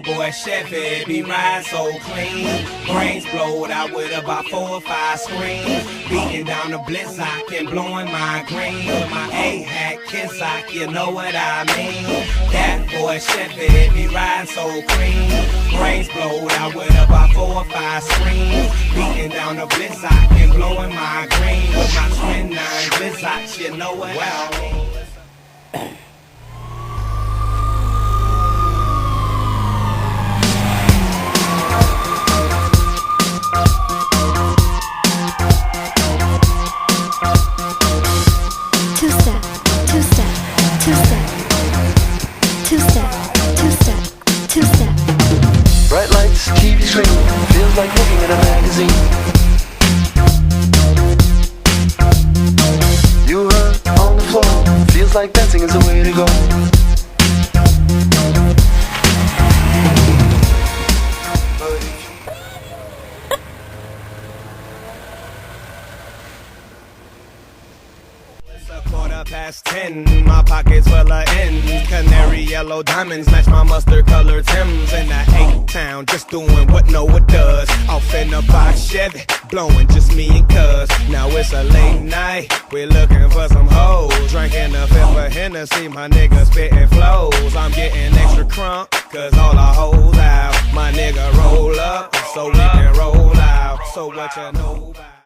That boy Chevy be riding so clean. Brains blowed out with about 4 or 5 screens. Beating down the blizzard and blowing my green. With my A-hat kiss-ock, you know what I mean. That boy Chevy be riding so clean. Brains blowed out with about 4 or 5 screens. Beating down the blizzard and blowing my green. With my twin 9 blizzards, you know what I mean. Two-step, two-step, two-step, two-step, two-step, two-step. Bright lights, TV screen, feels like looking at a magazine. You hurt on the floor, feels like dancing is the way to go. Past 10, my pockets full of ends. Canary yellow diamonds match my mustard colored Timbs. In the 8-town, just doing what no one does. Off in the box Chevy, blowing just me and cuz. Now it's a late night, we're looking for some hoes. Drinking a fifth of Hennessy, my nigga spitting flows. I'm getting extra crunk, cause all the hoes out. My nigga roll up, so we can roll out. So what you know about